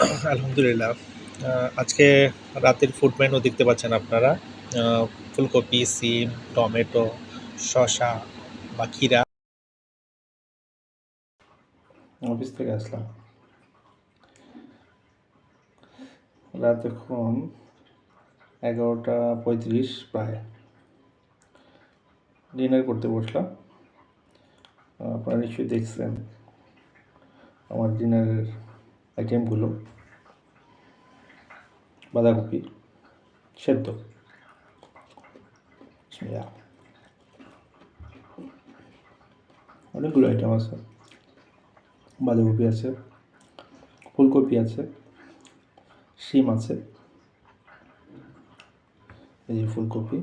আলহামদুলিল্লাহ। আজকে রাতের ফুড মেনু দেখতে পাচ্ছেন আপনারা। আ ফুলকপি, সিম, টমেটো, শসা বা ক্ষীরা। অফিস থেকে আসলাম। রাত এখন 11:35 প্রায়। ডিনার করতে বসলাম। আপনারা নিশ্চয়ই দেখছেন আমার ডিনারের আইটেমগুলো। বাঁধাকপি সেদ্ধ, বিসমিল্লাহ। অনেকগুলো আইটেম আছে। বাঁধাকপি আছে, ফুলকপি আছে, শিম আছে, এই যে ফুলকপি,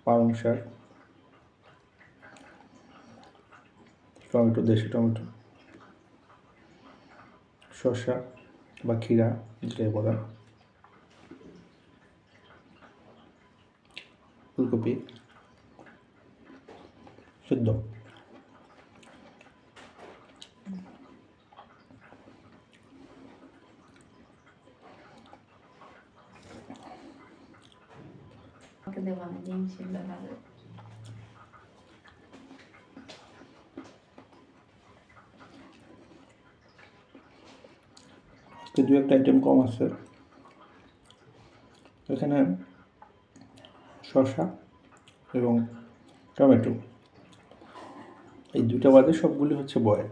পালং শাক, টমেটো, দেশি টমেটো, শসা বা ক্ষীরা যেটাই বলেন, ফুলকপি সেদ্ধ। আমাকে দেবো না, ডিম সিদ্ধ হবে। আজকে দু একটা আইটেম কম আছে। এখানে শসা এবং টমেটো, এই দুটা বাদে সবগুলি হচ্ছে বয়েল,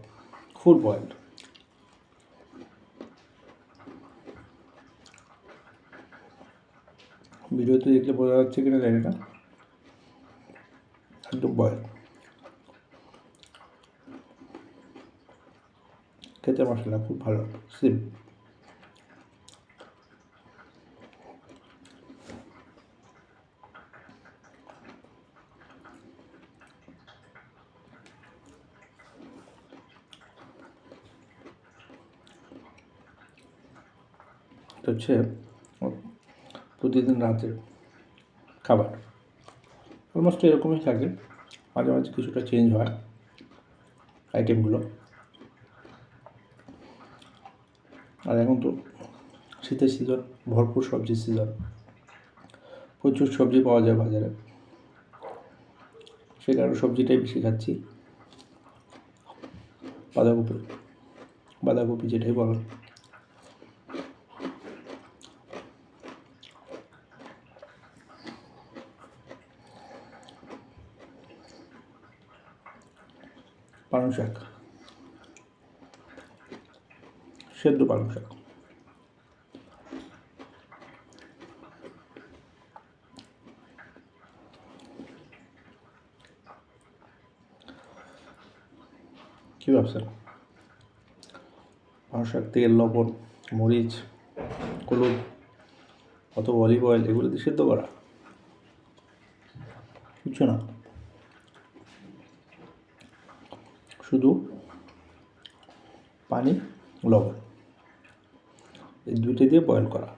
ফুল বয়েলড। ভিডিওতে দেখলে বোঝা যাচ্ছে কিনা জানি না, একদম বয়েল। খেতে মশলা খুব ভালো, সিম। এটা হচ্ছে প্রতিদিন রাতের খাবার। অলমোস্ট এরকমই থাকে, মাঝে মাঝে কিছুটা চেঞ্জ হয় আইটেমগুলো। আর এখন তো শীতের সিজন, ভরপুর সবজির সিজন, প্রচুর সবজি পাওয়া যায় বাজারে, সে কারণে সবজিটাই বেশি খাচ্ছি। বাঁধাকপি, বাঁধাকপি যেটাই বলেন, পালং শাক, সেদ্ধ পালং শাক, কী ভাবছেন? পালং শাক তেল, লবণ, মরিচ, হলুদ অথবা অলিভ অয়েল এগুলো দিয়ে সেদ্ধ করা? কিছু না, শুধু পানি, লবণ, এই দুইটা দিয়ে বয়েল করা।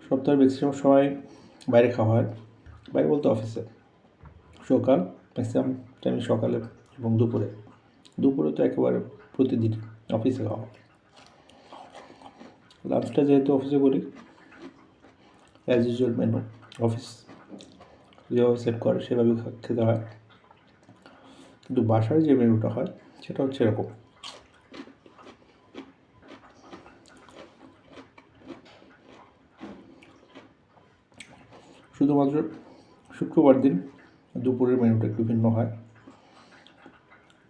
সপ্তাহের ম্যাক্সিমাম সময় বাইরে খাওয়া হয়, বাইরে বলতে অফিসে। সকাল, ম্যাক্সিমাম টাইম সকালে এবং দুপুরে। দুপুরে তো একেবারে প্রতিদিন অফিসে খাওয়া হয়। লাঞ্চটা যেহেতু অফিসে করি, অ্যাজ ইউজুয়াল মেনু অফিস যেভাবে সেট করে সেভাবে খেতে হয়। কিন্তু বাসায় যে মেনুটা হয় সেটা হচ্ছে এরকম। শুধুমাত্র শুক্রবার দিন দুপুরের মেনুটা একটু ভিন্ন হয়।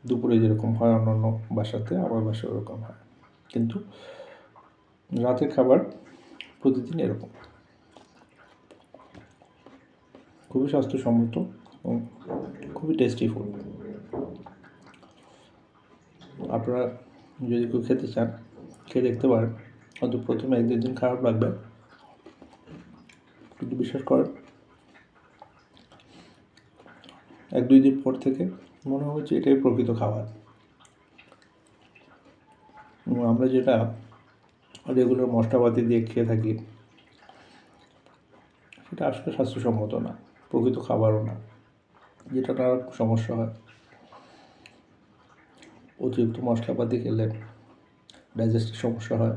দুপুরে যেরকম হয় অন্যান্য বাসাতে, আমার বাসায় ওরকম হয়, কিন্তু রাতের খাবার প্রতিদিন এরকম। খুবই স্বাস্থ্যসম্মত এবং খুবই টেস্টি ফুড। আপনারা যদি কেউ খেতে চান, খেয়ে দেখতে পারেন। হয়তো প্রথমে এক দুই দিন খারাপ লাগবে, কিন্তু বিশ্বাস করেন 1-2 দিন পর থেকে মনে হচ্ছে এটাই প্রকৃত খাবার। এবং আমরা যেটা রেগুলার মশলাপাতি দিয়ে খেয়ে থাকি সেটা আসলে স্বাস্থ্যসম্মত না, প্রকৃত খাবারও না, যেটা নানা সমস্যা হয়। অতিরিক্ত মশলাপাতি খেলে ডাইজেস্টের সমস্যা হয়,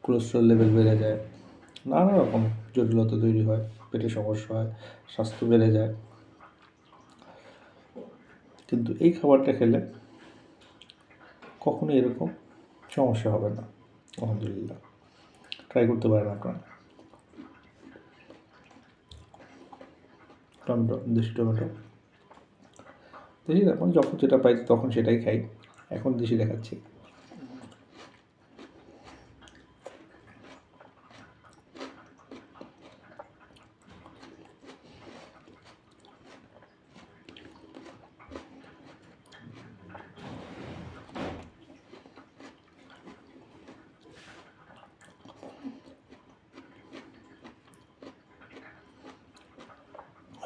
কোলেস্ট্রল লেভেল বেড়ে যায়, নানা রকম জটিলতা তৈরি হয়, পেটে সমস্যা হয়, স্বাস্থ্য বেড়ে যায়। কিন্তু এই খাবারটা খেলে কখনোই এরকম সমস্যা হবে না, আলহামদুলিল্লাহ। ট্রাই করতে পারেন আপনারা। টমেটো, দেশি টমেটো, দেশি এখন যখন যেটা পাই তখন সেটাই খাই, এখন দেশি দেখাচ্ছি।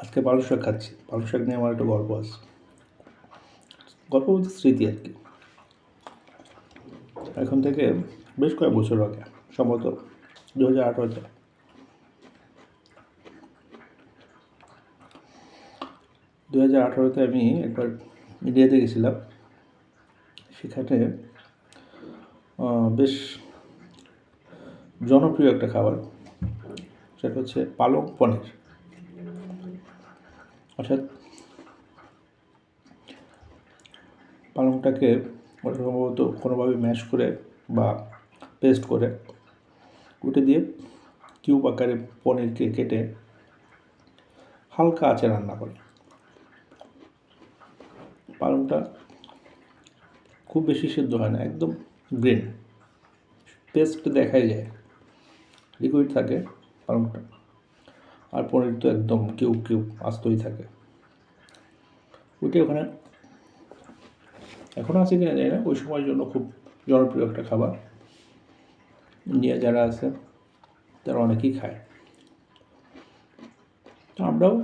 আজকে পালং শাক খাচ্ছি। পালং শাক নিয়ে আমার একটা গল্প আছে, গল্প বলতে স্মৃতি আর কি। এখন থেকে বেশ কয়েক বছর আগে, সম্ভবত 2018-তে, আমি একবার ইন্ডিয়াতে গেছিলাম। সেখানে বেশ জনপ্রিয় একটা খাবার, সেটা হচ্ছে পালং পনির। অর্থাৎ পালংটাকে সম্ভবত কোনোভাবে ম্যাশ করে বা পেস্ট করে উঠে দিয়ে কিউব আকারে পনিরকে কেটে হালকা আঁচে রান্না করে। পালংটা খুব বেশি সিদ্ধ হয় না, একদম গ্রিন, পেস্ট দেখাই যায়, লিকুইড থাকে পালংটা, আর পনির তো একদম কিউব কিউব আস্তই থাকে। ওইটা ওখানে এখনও আছে কিনা জানি না, ওই সময়ের জন্য খুব জনপ্রিয় একটা খাবার। ইন্ডিয়া যারা আছে তারা অনেকেই খায়। তো আমরাও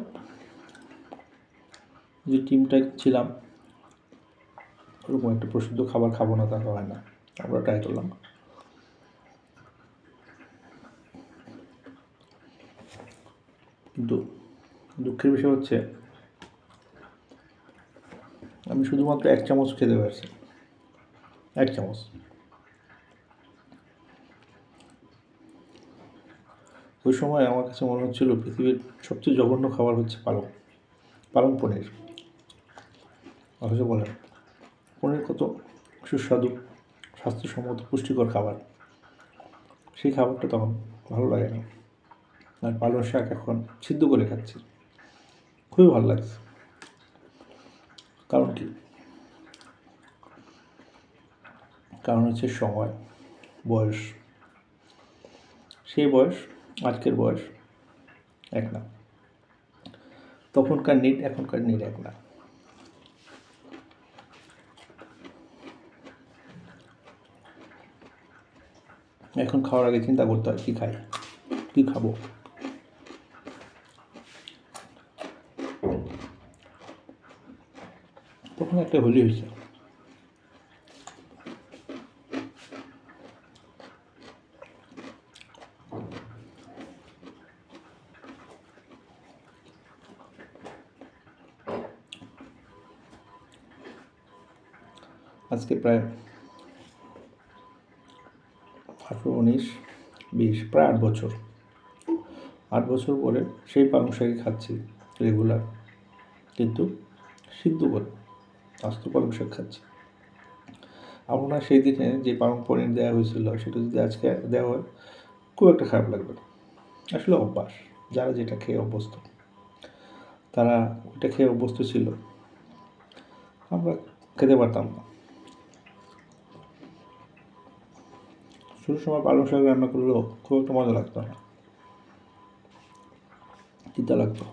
যে টিমটা ছিলাম, ওরকম একটা প্রসিদ্ধ খাবার খাবো না তা তো হয় না, আমরা ট্রাই করলাম। কিন্তু দুঃখের বিষয় হচ্ছে আমি শুধুমাত্র 1 চামচ খেতে পারছি, 1 চামচ। ওই সময় আমার কাছে মনে হচ্ছিল পৃথিবীর সবচেয়ে জঘন্য খাবার হচ্ছে পালং পনির। অথচ বলেন পনির কত সুস্বাদু, স্বাস্থ্যসম্মত, পুষ্টিকর খাবার, সেই খাবারটা তখন ভালো লাগে না। আর পালং শাক এখন সিদ্ধ করে খাচ্ছি, খুবই ভালো লাগছে। কারণ কি? কারণ হচ্ছে সময়, বয়স। সেই বয়স আজকের বয়স এক না, তখনকার নিড এখনকার নিড এক না। এখন খাওয়ার আগে চিন্তা করতে হয় কী খাই, কী খাবো। তখন একটা হোলি হয়েছে। আজকে প্রায় 18, 19, 20, প্রায় 8 বছর। 8 বছর পরে সেই পালং শাকই খাচ্ছি রেগুলার, কিন্তু সিদ্ধ করে আস্ত পালং শাক খাচ্ছি। আপনার সেই দিনে যে পালং পনির দেওয়া হয়েছিল সেটা যদি আজকে দেওয়া হয় খুব একটা খারাপ লাগবে না। আসলে অভ্যাস, যারা যেটা খেয়ে অভ্যস্ত তারা ওইটা খেয়ে অভ্যস্ত ছিল, আমরা খেতে পারতাম না। শুরুর সময় পালং শাক রান্না করলেও খুব একটা মজা লাগতো না, তিতা লাগতো।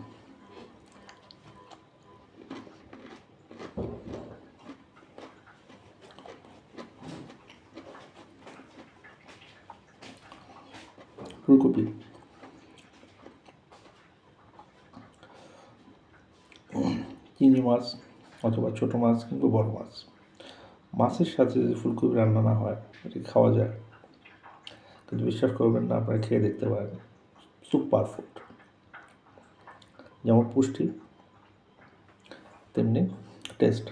ফুলকপি, চিংড়ি মাছ অথবা ছোটো মাছ কিংবা বড় মাছ, মাছের সাথে যদি ফুলকপি রান্না না হয় এটি খাওয়া যায়, কিন্তু বিশ্বাস করবেন না, আপনারা খেয়ে দেখতে পারেন, সুপার ফুড। যেমন পুষ্টি তেমনি টেস্ট।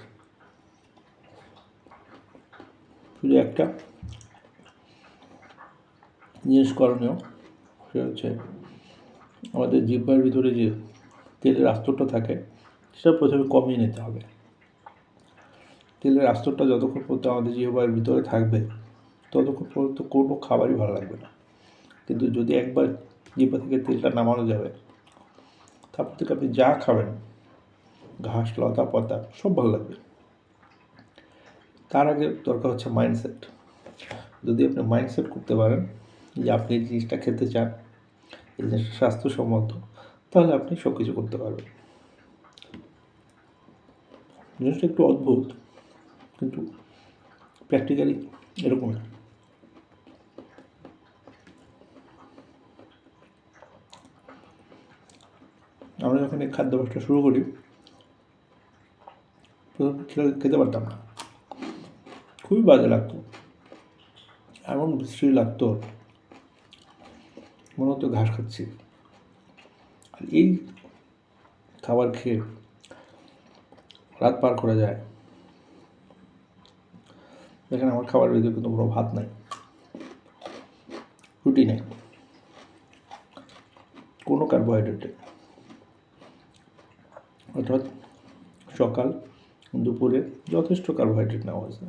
শুধু একটা জিনিস করণীয়, সেটা হচ্ছে আমাদের জিহ্বার ভিতরে যে তেলের আস্তরটা থাকে সেটা প্রথমে কমিয়ে নিতে হবে। তেলের আস্তরটা যতক্ষণ পর্যন্ত আমাদের জিহ্বার ভিতরে থাকবে ততক্ষণ পর্যন্ত কোনো খাবারই ভালো লাগবে না। কিন্তু যদি একবার জিহ্বা থেকে তেলটা নামানো যাবে, তারপর থেকে আপনি যা খাবেন, ঘাস লতা পাতা সব ভালো লাগবে। তার আগে দরকার হচ্ছে মাইন্ডসেট। যদি আপনি মাইন্ডসেট করতে পারেন যে আপনি এই জিনিসটা খেতে চান, এই জিনিসটা স্বাস্থ্যসম্মত, তাহলে আপনি সব কিছু করতে পারবেন। জিনিসটা একটু অদ্ভুত, কিন্তু প্র্যাকটিক্যালি এরকমই। আমরা যখন এই খাদ্যাভ্যাসটা শুরু করি, প্রথম খেতে পারতাম না, খুবই বাজে লাগতো, এমন বিশ্রী লাগতো, মনে হতো ঘাস খাচ্ছি। আর এই খাবার খেয়ে রাত পার করা যায়। দেখেন আমার খাবারের ভিতরে কিন্তু কোনো ভাত নাই, রুটি নেই, কোনো কার্বোহাইড্রেট নেই। অর্থাৎ সকাল দুপুরে যথেষ্ট কার্বোহাইড্রেট নেওয়া হয়েছে।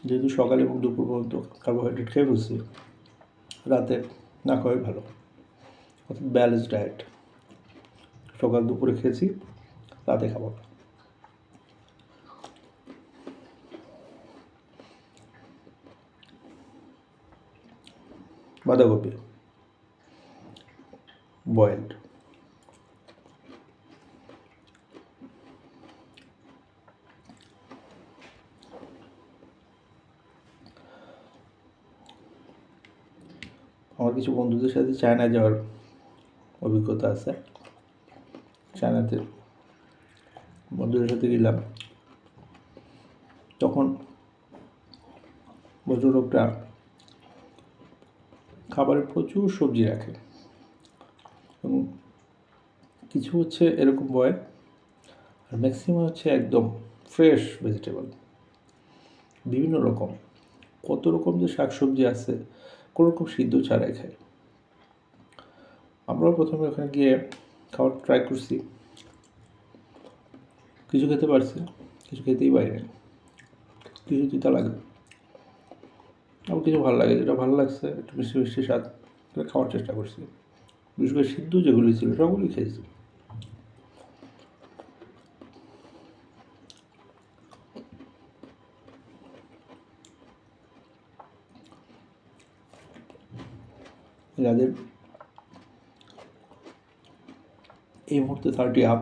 যেহেতু সকাল এবং দুপুর পর্যন্ত কার্বোহাইড্রেট খেয়ে ফেলছি, রাতে না খাওয়াই ভালো। অর্থাৎ ব্যালেন্স ডায়েট, সকাল দুপুরে খেয়েছি, রাতে খাবো না। বাঁধাকপি বয়েলড, আমার কিছু বন্ধুদের সাথে চায়না যাওয়ার অভিজ্ঞতা আছে। চায়নাতে বন্ধুদের সাথে গেলাম, তখন ভদ্রলোকটা খাবারে প্রচুর সবজি রাখে, এবং কিছু হচ্ছে এরকম বয়েল, আর ম্যাক্সিমাম হচ্ছে একদম ফ্রেশ ভেজিটেবল, বিভিন্ন রকম, কত রকম যে শাকসবজি আছে, কোনো রকম সিদ্ধ ছাড়াই খায়। আমরাও প্রথমে ওখানে গিয়ে খাবার ট্রাই করছি, কিছু খেতে পারছি, কিছু খেতেই পারিনি, কিছু তিতা লাগে, আবার কিছু ভালো লাগে। যেটা ভালো লাগছে একটু মিষ্টি মিষ্টি স্বাদ, সেটা খাওয়ার চেষ্টা করছি। বিশেষ করে সিদ্ধ যেগুলি ছিল সবগুলি খেয়েছি। যাদের এই মুহূর্তে 30 আপ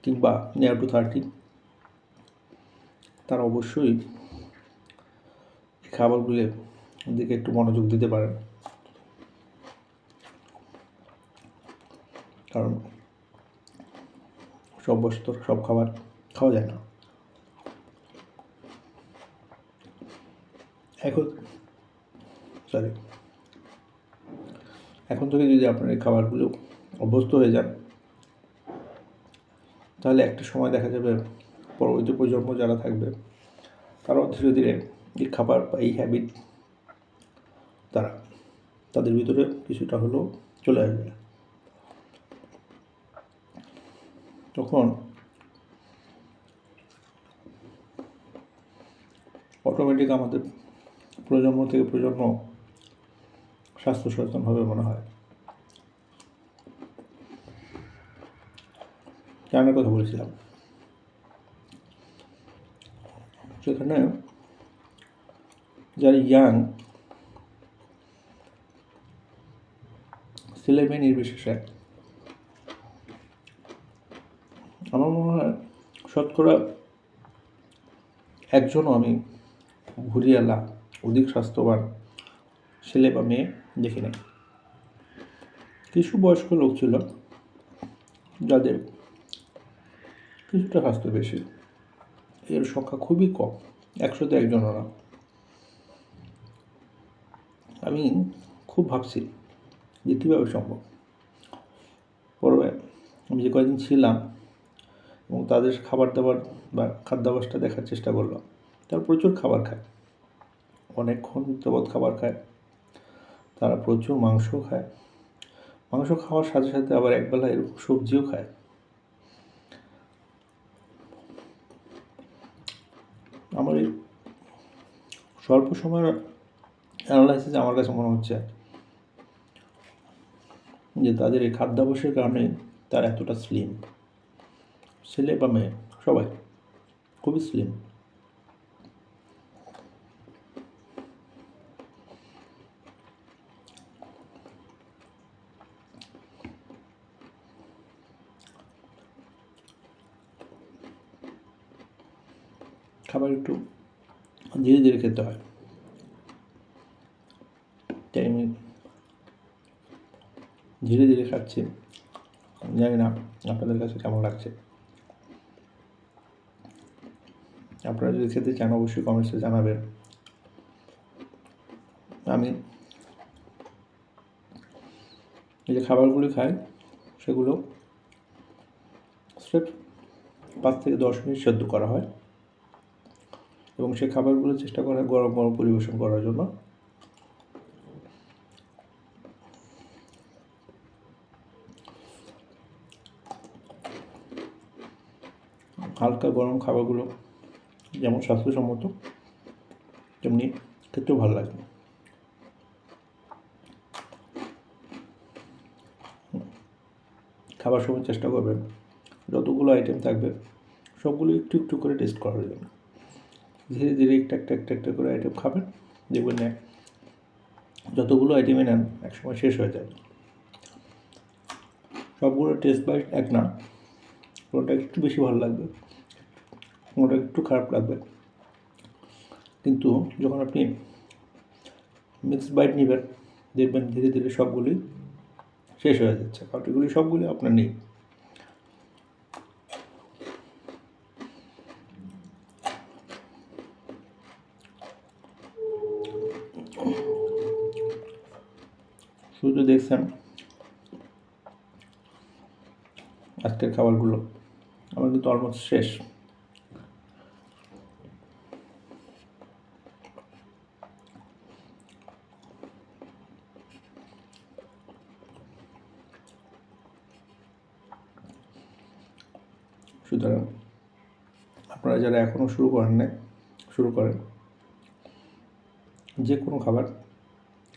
কিংবা নিয়ার টু 30, তারা অবশ্যই এই খাবারগুলোর দিকে একটু মনোযোগ দিতে পারেন, কারণ সব বয়স তো সব খাবার খাওয়া যায় না। এখন থেকে যদি আপনার এই খাবারগুলো অভ্যস্ত হয়ে যান, তাহলে একটা সময় দেখা যাবে পরবর্তী প্রজন্ম যারা থাকবে তারাও ধীরে ধীরে এই খাবার বা এই হ্যাবিট তাদের ভিতরে কিছুটা হলেও চলে আসবে। তখন অটোমেটিক আমাদের প্রজন্ম থেকে প্রজন্ম স্বাস্থ্য সচেতন হবে মনে হয়। চায়নার কথা বলছিলাম, সেখানে যারা ইয়াং, ছেলে মেয়ে নির্বিশেষে, আমার মনে হয় শতকরা একজনও আমি ভুরিয়ালা অধিক স্বাস্থ্যবান ছেলে বা মেয়ে দেখি নাই। কিছু বয়স্ক লোক ছিল যাদের কিছুটা স্বাস্থ্য বেশি, এর সংখ্যা খুবই কম, 100-তে একজনও না। আমি খুব ভাবছি যে কীভাবে সম্ভব। পরে আমি যে কয়েকদিন ছিলাম এবং তাদের খাবার দাবার বা খাদ্যাভ্যাসটা দেখার চেষ্টা করলাম, তারা প্রচুর খাবার খায়, অনেকক্ষণ যাবৎ খাবার খায়, তারা প্রচুর মাংস খায়, মাংস খাওয়ার সাথে সাথে আবার একবেলা এরকম সবজিও খায়। আমার এই স্বল্প সময়ের অ্যানালাইসিস আমার কাছে মনে হচ্ছে যে তাদের এই খাদ্যাভ্যাসের কারণে তারা এতটা স্লিম, ছেলে বা মেয়ে সবাই খুবই স্লিম। খাবার একটু ধীরে ধীরে খেতে হয়, তাই আমি ধীরে ধীরে খাচ্ছি। জানি না আপনাদের কাছে কেমন লাগছে। আপনারা যদি খেতে চান অবশ্যই কমেন্টসে জানাবেন। আমি এই যে খাবারগুলি খাই সেগুলো স্রেফ 5 থেকে 10 মিনিট সেদ্ধ করা হয় এবং সেই খাবারগুলো চেষ্টা করা হয় গরম গরম পরিবেশন করার জন্য। হালকা গরম খাবারগুলো যেমন স্বাস্থ্যসম্মত তেমনি খেতেও ভালো লাগে। খাবার সময় চেষ্টা করবেন যতগুলো আইটেম থাকবে সবগুলো একটু একটু করে টেস্ট করার জন্য। ধীরে ধীরে একটা করে আইটেম খাবেন, দেখবেন না যতগুলো আইটেমে নেন একসময় শেষ হয়ে যাবে। সবগুলো টেস্ট বাইট এক না, কোনোটা একটু বেশি ভালো লাগবে, কোনোটা একটু খারাপ লাগবে, কিন্তু যখন আপনি মিক্সড বাইট নেবেন দেখবেন ধীরে ধীরে সবগুলি শেষ হয়ে যাচ্ছে, কারণ এগুলি সবগুলি আপনার নেই। শুধু দেখছেন আজকের খাবারগুলো, আমার কিন্তু অলমোস্ট শেষ। সুতরাং আপনারা যারা এখনও শুরু করেন নাই শুরু করেন। যে কোনো খাবার,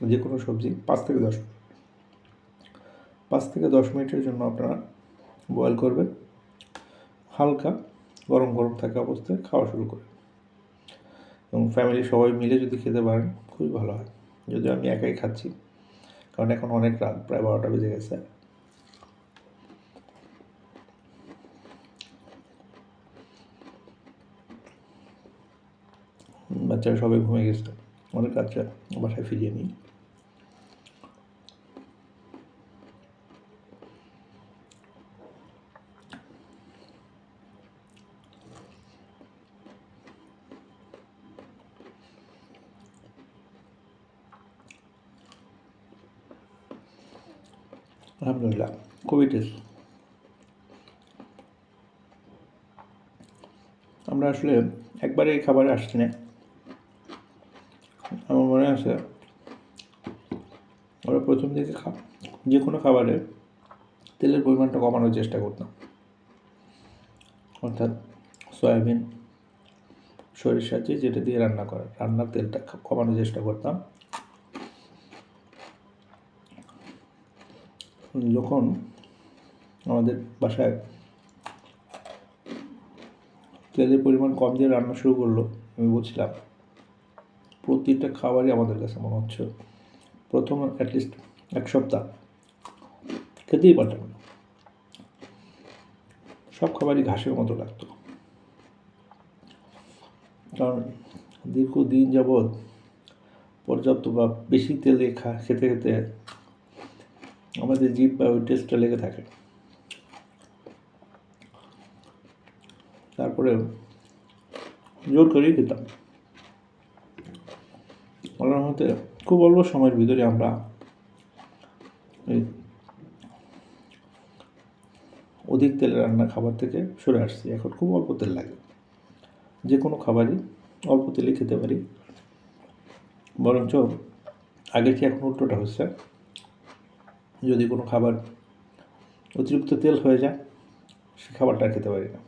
যে কোনো সবজি 5 থেকে 10 মিনিটের জন্য আপনারা বয়েল করবেন, হালকা গরম গরম থাকা অবস্থায় খাওয়া শুরু করেন এবং ফ্যামিলি সবাই মিলে যদি খেতে পারেন খুবই ভালো হয়। যদিও আমি একাই খাচ্ছি, কারণ এখন অনেক রাত, প্রায় 12টা বেজে গেছে। বাচ্চারা সবাই ঘুমিয়ে গেছে, অনেক রাত্রে বাসায় ফিরিয়ে নিই। আলহামদুলিল্লাহ খুবই টেস্ট। আমরা আসলে একবারে এই খাবারে আসছি না, আমার মনে আছে আমরা প্রথম দিকে যে কোনো খাবারে তেলের পরিমাণটা কমানোর চেষ্টা করতাম, অর্থাৎ সয়াবিন সরিষা যেটা দিয়ে রান্না করে রান্নার তেলটা কমানোর চেষ্টা করতাম। যখন আমাদের বাসায় তেলের পরিমাণ কম দিয়ে রান্না শুরু করলো, আমি বলছিলাম প্রতিটা খাবারই আমাদের কাছে মনে হচ্ছে প্রথম অ্যাটলিস্ট 1 সপ্তাহ খেতেই পারতাম না, সব খাবারই ঘাসের মতো লাগতো। কারণ দীর্ঘদিন যাবৎ পর্যাপ্ত বা বেশি তেল দিয়ে খেতে খেতে আমাদের জিভ বা ওই টেস্টটা লেগে থাকে। তারপরে জোর করেই খেতাম। আল্লাহর রহমতে খুব অল্প সময়ের ভিতরে আমরা এই অধিক তেলে রান্না খাবার থেকে সরে আসছি। এখন খুব অল্প তেল লাগে, যে কোনো খাবারই অল্প তেলে খেতে পারি। বরঞ্চ আগের চেয়ে এখন উল্টোটা হচ্ছে, যদি কোনো খাবার অতিরিক্ত তেল হয়ে যায় সে খাবারটা আর খেতে পারি না।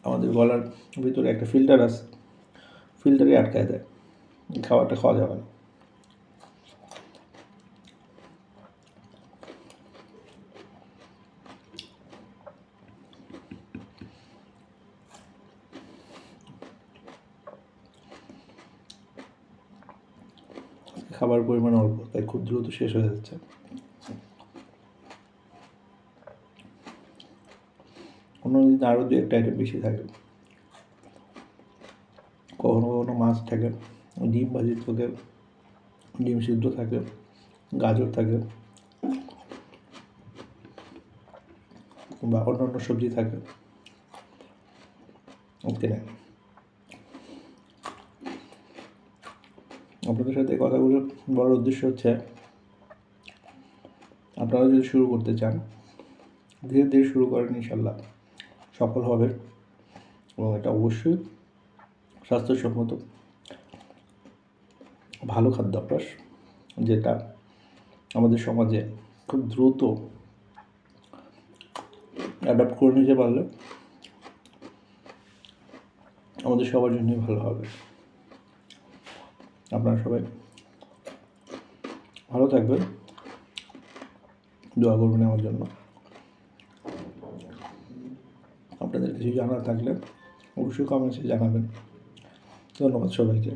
আমাদের গলার ভিতরে একটা ফিল্টার আছে, ফিল্টারে আটকায় দেয়, খাবারটা খাওয়া যাবে না। খাবার পরিমাণ অল্প, তাই খুব দ্রুত শেষ হয়ে যাচ্ছে। অন্যদিন আরও দু একটা আইটেম বেশি থাকে, কখনো কখনো মাছ থাকে, ডিম ভাজি থাকে, ডিম সিদ্ধ থাকে, গাজর থাকে, বা অন্যান্য সবজি থাকে। ওকে না, আপনাদের সাথে কথাগুলো বলার উদ্দেশ্য হচ্ছে, আপনারা যদি শুরু করতে চান ধীরে ধীরে শুরু করেন, ইনশাল্লাহ সফল হবেন। এবং এটা অবশ্যই স্বাস্থ্যসম্মত ভালো খাদ্যাভ্যাস, যেটা আমাদের সমাজে খুব দ্রুত অ্যাডাপ্ট করে নিতে পারলে আমাদের সবার জন্যই ভালো হবে। আপনারা সবাই ভালো থাকবেন, দোয়া করবেন আমার জন্য। আপনাদের কিছু জানার থাকলে অবশ্যই কমেন্টসে জানাবেন। ধন্যবাদ সবাইকে।